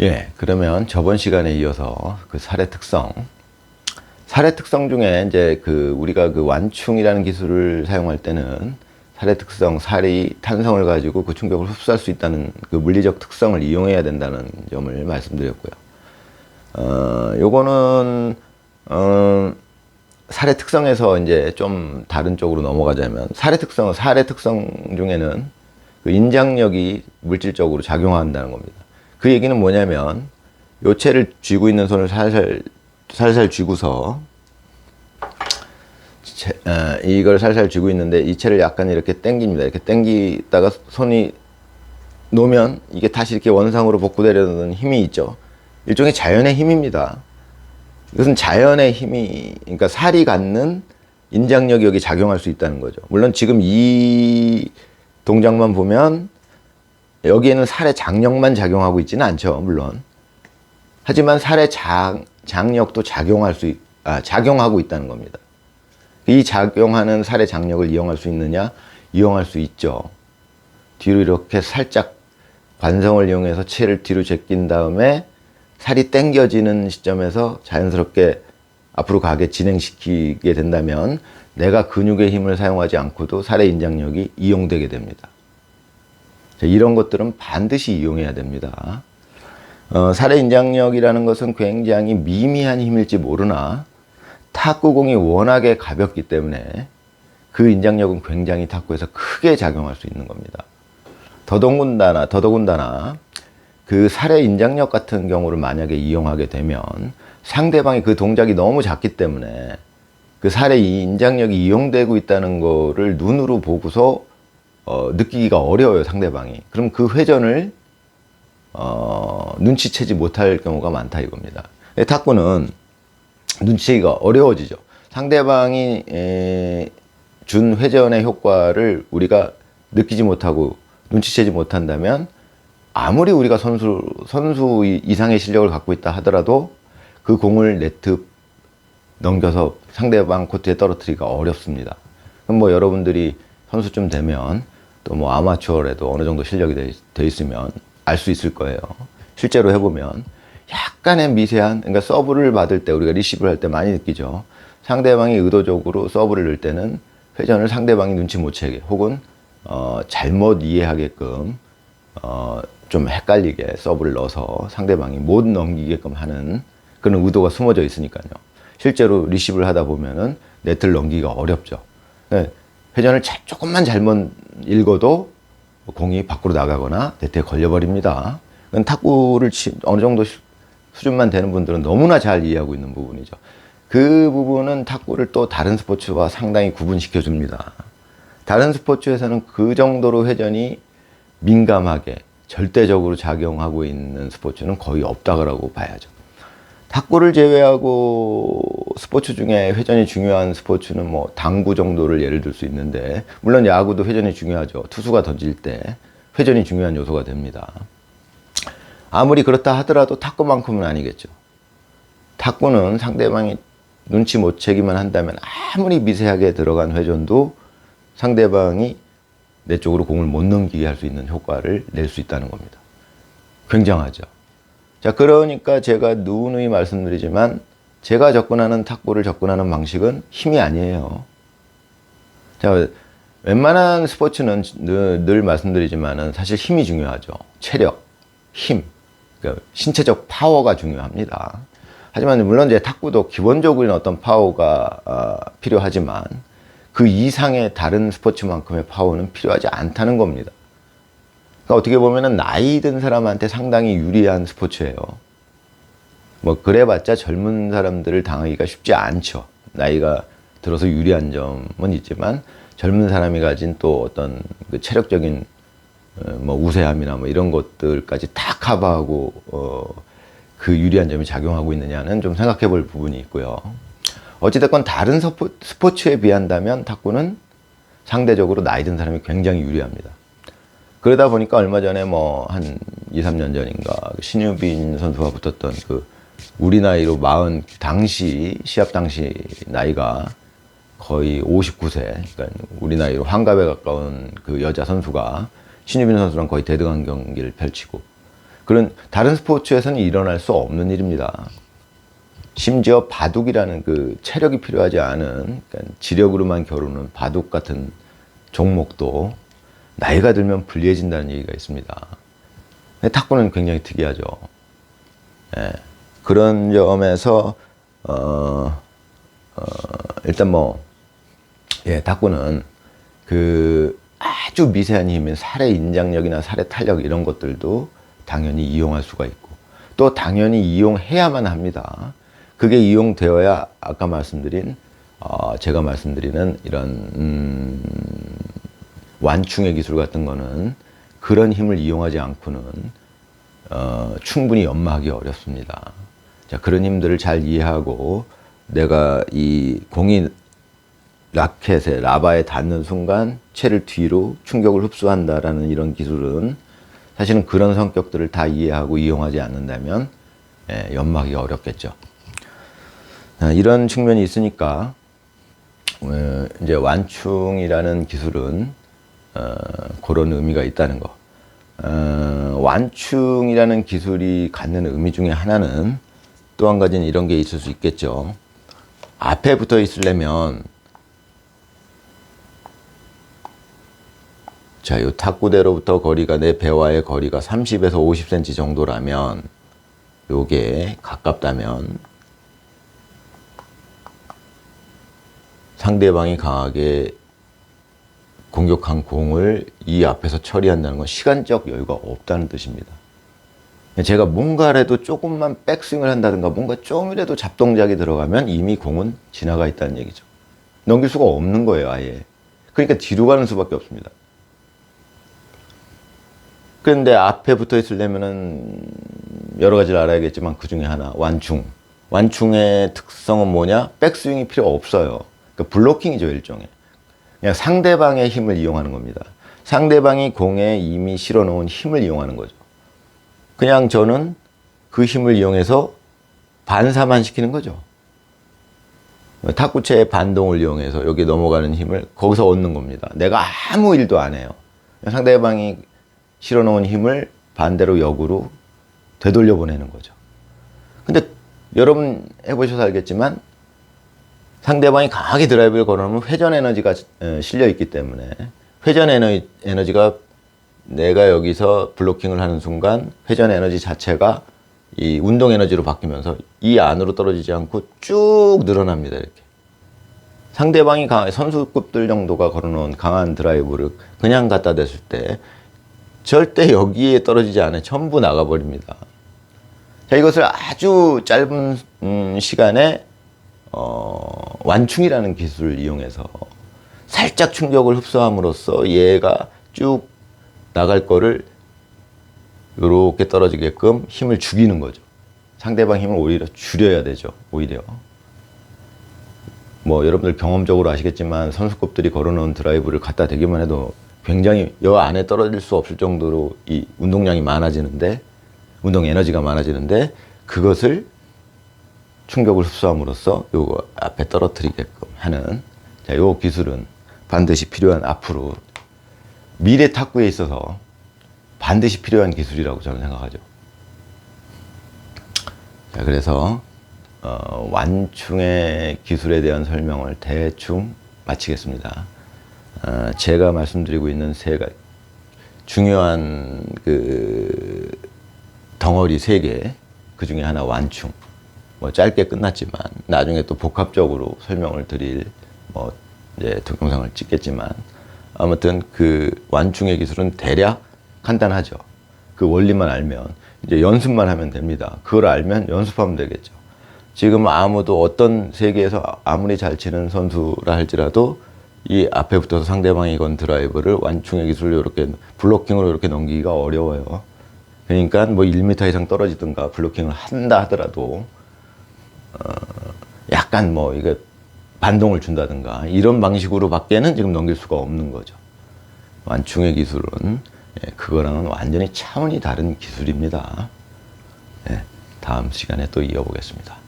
예, 그러면 저번 시간에 이어서 그 살의 특성 중에 이제 우리가 그 완충이라는 기술을 사용할 때는 살의 특성, 살이 탄성을 가지고 그 충격을 흡수할 수 있다는 그 물리적 특성을 이용해야 된다는 점을 말씀드렸고요. 요거는, 살의 특성에서 이제 좀 다른 쪽으로 넘어가자면, 살의 특성 중에는 그 인장력이 물질적으로 작용한다는 겁니다. 그 얘기는 뭐냐면, 요 채를 쥐고 있는 손을 살살 쥐고서, 이걸 살살 쥐고 있는데, 이 채를 약간 이렇게 당깁니다. 이렇게 당기다가 손이 놓으면 이게 다시 이렇게 원상으로 복구되려는 힘이 있죠. 일종의 자연의 힘입니다. 이것은 자연의 힘이, 그러니까 살이 갖는 인장력이 여기 작용할 수 있다는 거죠. 물론 지금 이 동작만 보면 여기에는 살의 장력만 작용하고 있지는 않죠, 물론. 하지만 살의 장력도 작용하고 있다는 겁니다. 이 작용하는 살의 장력을 이용할 수 있느냐? 이용할 수 있죠. 뒤로 이렇게 살짝 관성을 이용해서 채를 뒤로 제낀 다음에 살이 당겨지는 시점에서 자연스럽게 앞으로 가게 진행시키게 된다면 내가 근육의 힘을 사용하지 않고도 살의 인장력이 이용되게 됩니다. 이런 것들은 반드시 이용해야 됩니다. 살의 인장력이라는 것은 굉장히 미미한 힘일지 모르나 탁구공이 워낙에 가볍기 때문에 그 인장력은 굉장히 탁구에서 크게 작용할 수 있는 겁니다. 더더군다나 그 살의 인장력 같은 경우를 만약에 이용하게 되면 상대방이 그 동작이 너무 작기 때문에 그 살의 인장력이 이용되고 있다는 거를 눈으로 보고서 느끼기가 어려워요, 상대방이. 그럼 그 회전을 눈치채지 못할 경우가 많다 이겁니다. 탁구는 눈치채기가 어려워지죠. 상대방이 준 회전의 효과를 우리가 느끼지 못하고 눈치채지 못한다면 아무리 우리가 선수 이상의 실력을 갖고 있다 하더라도 그 공을 네트 넘겨서 상대방 코트에 떨어뜨리기가 어렵습니다. 그럼 뭐 여러분들이 선수쯤 되면 또 뭐 아마추어라도 어느 정도 실력이 돼 있으면 알 수 있을 거예요. 실제로 해보면 약간의 미세한, 그러니까 서브를 받을 때 우리가 리시브를 할 때 많이 느끼죠. 상대방이 의도적으로 서브를 넣을 때는 회전을 상대방이 눈치 못 채게 혹은 잘못 이해하게끔 좀 헷갈리게 서브를 넣어서 상대방이 못 넘기게끔 하는 그런 의도가 숨어져 있으니까요. 실제로 리시브를 하다 보면은 네트를 넘기기가 어렵죠. 회전을 조금만 잘못 읽어도 공이 밖으로 나가거나 네트에 걸려버립니다. 탁구를 어느 정도 수준만 되는 분들은 너무나 잘 이해하고 있는 부분이죠. 그 부분은 탁구를 또 다른 스포츠와 상당히 구분시켜 줍니다. 다른 스포츠에서는 그 정도로 회전이 민감하게 절대적으로 작용하고 있는 스포츠는 거의 없다고 봐야죠. 탁구를 제외하고 스포츠 중에 회전이 중요한 스포츠는 뭐 당구 정도를 예를 들 수 있는데, 물론 야구도 회전이 중요하죠. 투수가 던질 때 회전이 중요한 요소가 됩니다. 아무리 그렇다 하더라도 탁구만큼은 아니겠죠. 탁구는 상대방이 눈치 못 채기만 한다면 아무리 미세하게 들어간 회전도 상대방이 내 쪽으로 공을 못 넘기게 할 수 있는 효과를 낼 수 있다는 겁니다. 굉장하죠. 자, 그러니까 제가 누누이 말씀드리지만 제가 탁구를 접근하는 방식은 힘이 아니에요. 자, 웬만한 스포츠는 늘 말씀드리지만은 사실 힘이 중요하죠. 체력, 힘, 그러니까 신체적 파워가 중요합니다. 하지만 물론 이제 탁구도 기본적인 어떤 파워가 필요하지만 그 이상의 다른 스포츠만큼의 파워는 필요하지 않다는 겁니다. 그러니까 어떻게 보면은 나이 든 사람한테 상당히 유리한 스포츠예요. 뭐 그래봤자 젊은 사람들을 당하기가 쉽지 않죠. 나이가 들어서 유리한 점은 있지만 젊은 사람이 가진 또 어떤 그 체력적인 뭐 우세함이나 뭐 이런 것들까지 다 커버하고 그 유리한 점이 작용하고 있느냐는 좀 생각해 볼 부분이 있고요. 어찌됐건 다른 스포츠에 비한다면 탁구는 상대적으로 나이 든 사람이 굉장히 유리합니다. 그러다 보니까 얼마 전에 뭐 한 2, 3년 전인가 신유빈 선수가 붙었던 그 우리 나이로 시합 당시 나이가 거의 59세, 그러니까 우리 나이로 환갑에 가까운 그 여자 선수가 신유빈 선수랑 거의 대등한 경기를 펼치고, 그런 다른 스포츠에서는 일어날 수 없는 일입니다. 심지어 바둑이라는 그 체력이 필요하지 않은 그러니까 지력으로만 겨루는 바둑 같은 종목도 나이가 들면 불리해진다는 얘기가 있습니다. 근데 탁구는 굉장히 특이하죠. 예. 그런 점에서 일단 탁구는 그 아주 미세한 힘인 살의 인장력이나 살의 탄력 이런 것들도 당연히 이용할 수가 있고 또 당연히 이용해야만 합니다. 그게 이용되어야 아까 말씀드린 제가 말씀드리는 이런 완충의 기술 같은 거는 그런 힘을 이용하지 않고는 충분히 연마하기 어렵습니다. 자, 그런 힘들을 잘 이해하고 내가 이 공이 라켓에 라바에 닿는 순간 채를 뒤로 충격을 흡수한다라는 이런 기술은 사실은 그런 성격들을 다 이해하고 이용하지 않는다면 연마하기가 어렵겠죠. 이런 측면이 있으니까 이제 완충이라는 기술은 그런 의미가 있다는 거. 완충이라는 기술이 갖는 의미 중에 하나는 또 한 가지는 이런 게 있을 수 있겠죠. 앞에 붙어 있으려면 자, 이 탁구대로부터 거리가 내 배와의 거리가 30에서 50cm 정도라면 요게 가깝다면 상대방이 강하게 공격한 공을 이 앞에서 처리한다는 건 시간적 여유가 없다는 뜻입니다. 제가 뭔가라도 조금만 백스윙을 한다든가 뭔가 조금이라도 잡동작이 들어가면 이미 공은 지나가 있다는 얘기죠. 넘길 수가 없는 거예요, 아예. 그러니까 뒤로 가는 수밖에 없습니다. 그런데 앞에 붙어 있으려면은 여러 가지를 알아야겠지만 그 중에 하나, 완충. 완충의 특성은 뭐냐? 백스윙이 필요 없어요. 그러니까 블로킹이죠, 일종의. 그냥 상대방의 힘을 이용하는 겁니다. 상대방이 공에 이미 실어 놓은 힘을 이용하는 거죠. 그냥 저는 그 힘을 이용해서 반사만 시키는 거죠. 탁구채의 반동을 이용해서 여기 넘어가는 힘을 거기서 얻는 겁니다. 내가 아무 일도 안 해요. 상대방이 실어 놓은 힘을 반대로 역으로 되돌려 보내는 거죠. 근데 여러분 해보셔서 알겠지만 상대방이 강하게 드라이브를 걸어놓으면 회전 에너지가 실려 있기 때문에 회전 에너지가 내가 여기서 블로킹을 하는 순간 회전 에너지 자체가 이 운동 에너지로 바뀌면서 이 안으로 떨어지지 않고 쭉 늘어납니다. 이렇게. 상대방이 선수급들 정도가 걸어놓은 강한 드라이브를 그냥 갖다 댔을 때 절대 여기에 떨어지지 않아요. 전부 나가버립니다. 자, 이것을 아주 짧은 시간에 완충이라는 기술을 이용해서 살짝 충격을 흡수함으로써 얘가 쭉 나갈 거를 이렇게 떨어지게끔 힘을 죽이는 거죠. 상대방 힘을 오히려 줄여야 되죠. 오히려. 뭐 여러분들 경험적으로 아시겠지만 선수급들이 걸어놓은 드라이브를 갖다 대기만 해도 굉장히 여 안에 떨어질 수 없을 정도로 이 운동량이 많아지는데 운동 에너지가 많아지는데 그것을 충격을 흡수함으로써 요거 앞에 떨어뜨리게끔 하는 자, 요 기술은 반드시 필요한 앞으로 미래 탁구에 있어서 반드시 필요한 기술이라고 저는 생각하죠. 자, 그래서 완충의 기술에 대한 설명을 대충 마치겠습니다. 제가 말씀드리고 있는 세 가지 중요한 그 덩어리 3개 그 중에 하나 완충. 뭐 짧게 끝났지만 나중에 또 복합적으로 설명을 드릴 이제 동영상을 찍겠지만 아무튼 그 완충의 기술은 대략 간단하죠. 그 원리만 알면 이제 연습만 하면 됩니다. 그걸 알면 연습하면 되겠죠. 지금 아무도 어떤 세계에서 아무리 잘 치는 선수라 할지라도 이 앞에 붙어서 상대방이 건 드라이브를 완충의 기술로 이렇게 블로킹으로 이렇게 넘기기가 어려워요. 그러니까 뭐 1m 이상 떨어지든가 블로킹을 한다 하더라도 약간 뭐 이게 반동을 준다든가 이런 방식으로 밖에는 지금 넘길 수가 없는 거죠. 완충의 기술은 그거랑은 완전히 차원이 다른 기술입니다. 다음 시간에 또 이어보겠습니다.